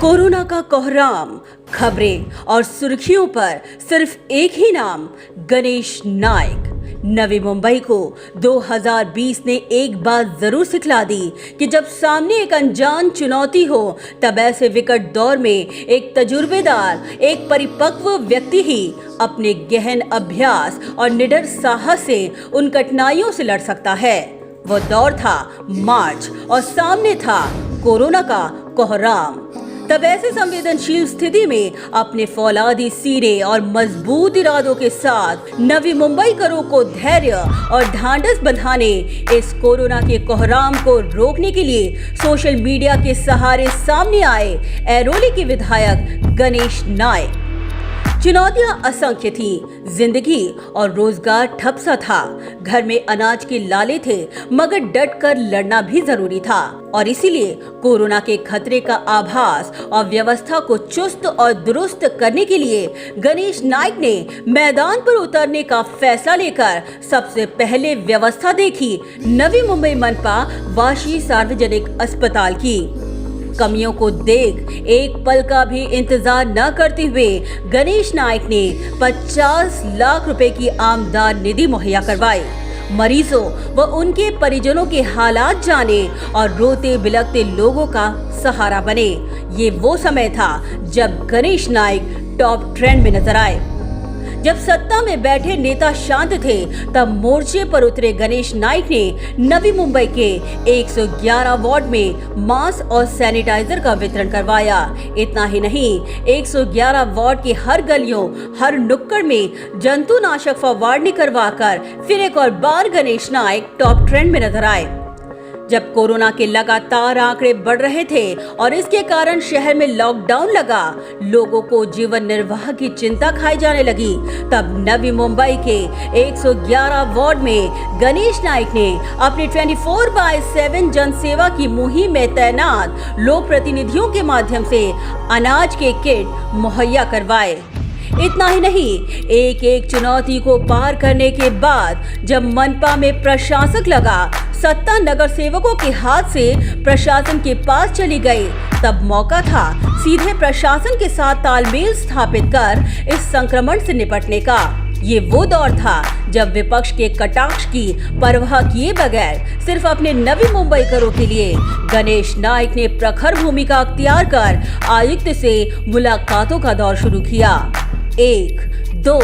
Corona का कोहराम, खबरें और सुर्खियों पर सिर्फ एक ही नाम, गणेश नाइक। नवी मुंबई को 2020 ने एक बात जरूर सिखला दी कि जब सामने एक अनजान चुनौती हो तब ऐसे विकट दौर में एक तजुर्बेदार, एक परिपक्व व्यक्ति ही अपने गहन अभ्यास और निडर साहस से उन कठिनाइयों से लड़ सकता है। वो दौर था मार्च और सामने था कोरोना का कोहराम। तब ऐसे संवेदनशील स्थिति में अपने फौलादी सीरे और मजबूत इरादों के साथ नवी मुंबईकरों को धैर्य और ढांढस बंधाने इस कोरोना के कोहराम को रोकने के लिए सोशल मीडिया के सहारे सामने आए ऐरोली के विधायक गणेश नाइक। चुनौतियां असंख्य थी, जिंदगी और रोजगार ठप सा था, घर में अनाज के लाले थे, मगर डट कर लड़ना भी जरूरी था। और इसीलिए कोरोना के खतरे का आभास और व्यवस्था को चुस्त और दुरुस्त करने के लिए गणेश नाइक ने मैदान पर उतरने का फैसला लेकर सबसे पहले व्यवस्था देखी नवी मुंबई मनपा वाशी सार्वजनिक अस्पताल की। कमियों को देख एक पल का भी इंतजार न करते हुए गणेश नाइक ने 50 लाख रुपए की आमदन निधि मुहैया करवाई। मरीजों व उनके परिजनों के हालात जाने और रोते बिलखते लोगों का सहारा बने। ये वो समय था जब गणेश नाइक टॉप ट्रेंड में नजर आए। जब सत्ता में बैठे नेता शांत थे तब मोर्चे पर उतरे गणेश नाइक ने नवी मुंबई के 111 वार्ड में मास्क और सैनिटाइजर का वितरण करवाया। इतना ही नहीं, 111 वार्ड के हर गलियों, हर नुक्कड़ में जंतुनाशक फव्वारनी करवाकर फिर एक और बार गणेश नाइक टॉप ट्रेंड में नजर आए। जब कोरोना के लगातार आंकड़े बढ़ रहे थे और इसके कारण शहर में लॉकडाउन लगा, लोगों को जीवन निर्वाह की चिंता खाई जाने लगी, तब नवी मुंबई के 111 वार्ड में गणेश नाइक ने अपनी 24/7 जनसेवा की मुहिम में तैनात लोक प्रतिनिधियों के माध्यम से अनाज के किट मुहैया करवाए। इतना ही नहीं, एक एक चुनौती को पार करने के बाद जब मनपा में प्रशासक लगा, सत्ता नगर सेवकों के हाथ से प्रशासन के पास चली गई, तब मौका था सीधे प्रशासन के साथ तालमेल स्थापित कर इस संक्रमण से निपटने का। ये वो दौर था जब विपक्ष के कटाक्ष की परवाह किए बगैर सिर्फ अपने नवी मुंबईकरों के लिए गणेश नाइक ने प्रखर भूमिका अख्तियार कर आयुक्त से मुलाकातों का दौर शुरू किया। 1, 2,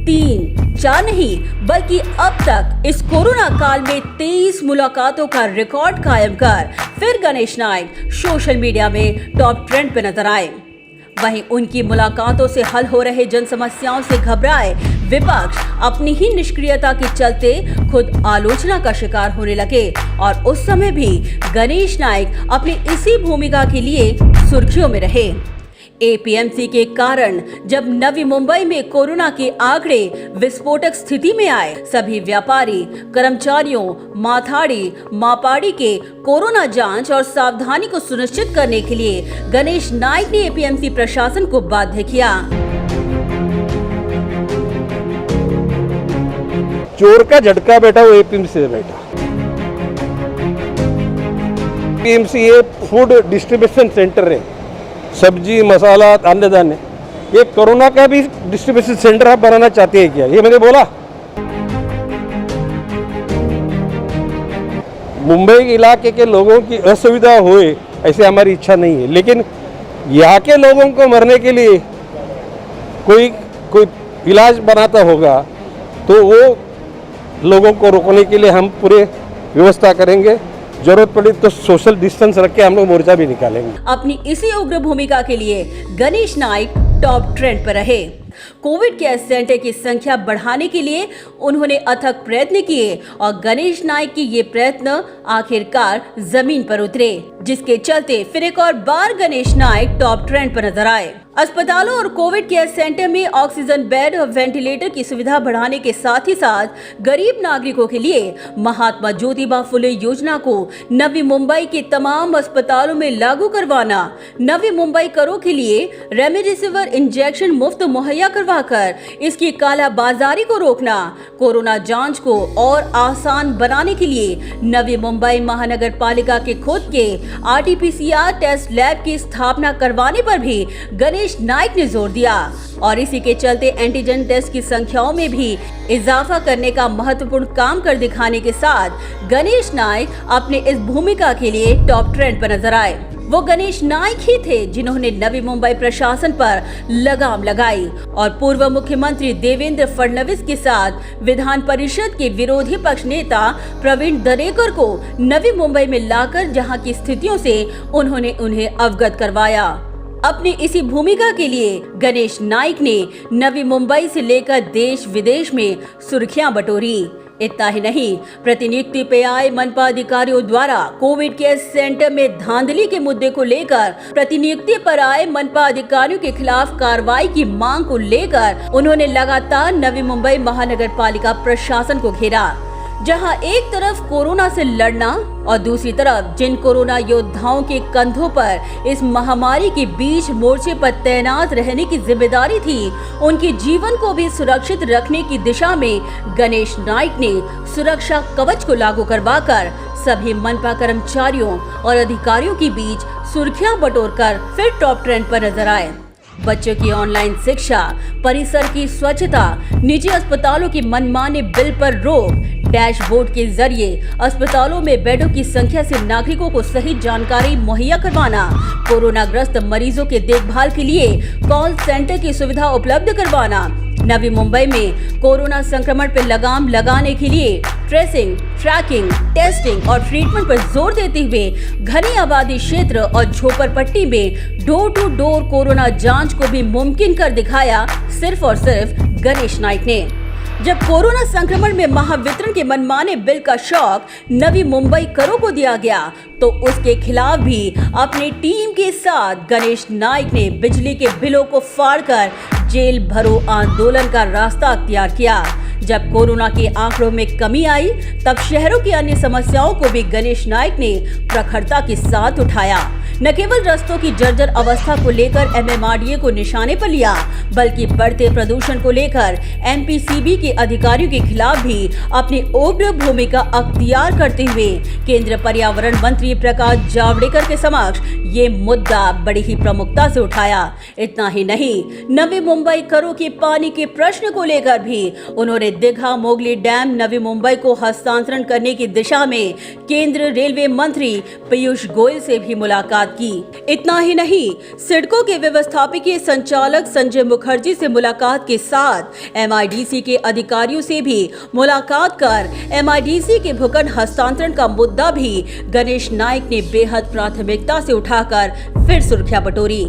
3, 4 नहीं बल्कि अब तक इस कोरोना काल में 23 मुलाकातों का रिकॉर्ड कायम कर फिर गणेश नाइक सोशल मीडिया में टॉप ट्रेंड पे नजर आए। वहीं उनकी मुलाकातों से हल हो रहे जन समस्याओं से घबराए विपक्ष अपनी ही निष्क्रियता के चलते खुद आलोचना का शिकार होने लगे और उस समय भी गणेश नाइक अपनी इसी भूमिका के लिए सुर्खियों में रहे। एपीएमसी के कारण जब नवी मुंबई में कोरोना के आंकड़े विस्फोटक स्थिति में आए, सभी व्यापारी, कर्मचारियों, माथाड़ी, मापाड़ी के कोरोना जांच और सावधानी को सुनिश्चित करने के लिए गणेश नाइक ने एपीएमसी प्रशासन को बाध्य किया। चोर का झटका बैठा वो एपीएमसी से बैठा। एपीएमसी ये फूड डिस्ट्रीब्यूशन सेंटर है, सब्जी मसाला अन्य दाने, ये कोरोना का भी डिस्ट्रीब्यूशन सेंटर आप बनाना चाहते हैं क्या? ये मैंने बोला। मुंबई इलाके के लोगों की असुविधा होए ऐसे हमारी इच्छा नहीं है, लेकिन यहाँ के लोगों को मरने के लिए कोई इलाज बनाता होगा तो वो लोगों को रोकने के लिए हम पूरे व्यवस्था करेंगे। जरूरत पड़ी तो सोशल डिस्टेंस रख के हम लोग मोर्चा भी निकालेंगे। अपनी इसी उग्र भूमिका के लिए गणेश नाइक टॉप ट्रेंड पर रहे। कोविड केयर सेंटर की संख्या बढ़ाने के लिए उन्होंने अथक प्रयत्न किए और गणेश नाइक की ये प्रयत्न आखिरकार जमीन पर उतरे, जिसके चलते फिर एक और बार गणेश नाइक टॉप ट्रेंड पर नजर आए। अस्पतालों और कोविड केयर सेंटर में ऑक्सीजन बेड और वेंटिलेटर की सुविधा बढ़ाने के साथ ही साथ गरीब नागरिकों के लिए महात्मा ज्योतिबा फुले योजना को नवी मुंबई के तमाम अस्पतालों में लागू करवाना, नवी मुंबई करों के लिए रेमडेसिविर इंजेक्शन मुफ्त मुहैया करवाकर इसकी कालाबाजारी को रोकना, कोरोना जांच को और आसान बनाने के लिए नवी मुंबई महानगर पालिका के खुद के RT-PCR टेस्ट लैब की स्थापना करवाने पर भी गणेश नाइक ने जोर दिया और इसी के चलते एंटीजन टेस्ट की संख्याओं में भी इजाफा करने का महत्वपूर्ण काम कर दिखाने के साथ गणेश नाइक अपने इस भूमिका के लिए टॉप ट्रेंड पर नजर आए। वो गणेश नाइक ही थे जिन्होंने नवी मुंबई प्रशासन पर लगाम लगाई और पूर्व मुख्यमंत्री देवेंद्र फडणवीस के साथ विधान परिषद के विरोधी पक्ष नेता प्रवीण दरेकर को नवी मुंबई में लाकर जहां की स्थितियों से उन्होंने उन्हें अवगत करवाया। अपनी इसी भूमिका के लिए गणेश नाइक ने नवी मुंबई से लेकर देश विदेश में सुर्खियां बटोरी। इतना ही नहीं, प्रतिनियुक्ति पे आए मनपा अधिकारियों द्वारा कोविड केयर सेंटर में धांधली के मुद्दे को लेकर प्रतिनियुक्ति पर आए मनपा अधिकारियों के खिलाफ कार्रवाई की मांग को लेकर उन्होंने लगातार नवी मुंबई महानगर पालिका प्रशासन को घेरा, जहां एक तरफ कोरोना से लड़ना और दूसरी तरफ जिन कोरोना योद्धाओं के कंधों पर इस महामारी के बीच मोर्चे पर तैनात रहने की जिम्मेदारी थी, उनके जीवन को भी सुरक्षित रखने की दिशा में गणेश नाइक ने सुरक्षा कवच को लागू करवाकर सभी मनपा कर्मचारियों और अधिकारियों के बीच सुर्खियां बटोरकर फिर टॉप ट्रेंड पर नजर आए। बच्चों की ऑनलाइन शिक्षा, परिसर की स्वच्छता, निजी अस्पतालों की मनमाने बिल पर रोक, डैशबोर्ड के जरिए अस्पतालों में बेडों की संख्या से नागरिकों को सही जानकारी मुहैया करवाना, कोरोना ग्रस्त मरीजों के देखभाल के लिए कॉल सेंटर की सुविधा उपलब्ध करवाना, नवी मुंबई में कोरोना संक्रमण पर लगाम लगाने के लिए ट्रेसिंग, ट्रैकिंग, टेस्टिंग और ट्रीटमेंट पर जोर देते हुए घनी आबादी क्षेत्र और झोपड़पट्टी में डोर टू डोर कोरोना जांच को भी मुमकिन कर दिखाया सिर्फ और सिर्फ गणेश नाइक ने। जब कोरोना संक्रमण में महावितरण के मनमाने बिल का शौक नवी मुंबई करों को दिया गया तो उसके खिलाफ भी अपनी टीम के साथ गणेश नाइक ने बिजली के बिलों को फाड़कर जेल भरो आंदोलन का रास्ता अख्तियार किया। जब कोरोना के आंकड़ों में कमी आई तब शहरों की अन्य समस्याओं को भी गणेश नाइक ने प्रखरता के साथ उठाया। न केवल रास्तों की जर्जर अवस्था को लेकर MMRDA को निशाने पर लिया, बल्कि बढ़ते प्रदूषण को लेकर MPCB के अधिकारियों के खिलाफ भी अपनी उग्र भूमिका अख्तियार करते हुए केंद्रीय पर्यावरण मंत्री प्रकाश जावड़ेकर के समक्ष ये मुद्दा बड़ी ही प्रमुखता से उठाया। इतना ही नहीं, नवी मुंबई करों के पानी के प्रश्न को लेकर भी उन्होंने दीघा मोगली डैम नवी मुंबई को हस्तांतरण करने की दिशा में केंद्रीय रेलवे मंत्री पीयूष गोयल से भी मुलाकात की। इतना ही नहीं, सिडको के व्यवस्थापकीय संचालक संजय मुखर्जी से मुलाकात के साथ MIDC के अधिकारियों से भी मुलाकात कर MIDC के भूखंड हस्तांतरण का मुद्दा भी गणेश नाइक ने बेहद प्राथमिकता से उठाकर फिर सुर्खियां बटोरी।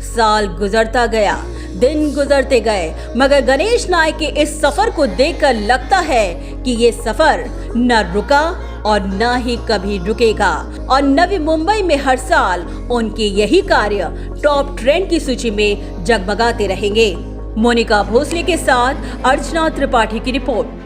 साल गुजरता गया, दिन गुजरते गए, मगर गणेश नाइक के इस सफर को देखकर लगता है कि ये सफर न रुका और न ही कभी रुकेगा और नवी मुंबई में हर साल उनके यही कार्य टॉप ट्रेंड की सूची में जगमगाते रहेंगे। मोनिका भोसले के साथ अर्चना त्रिपाठी की रिपोर्ट।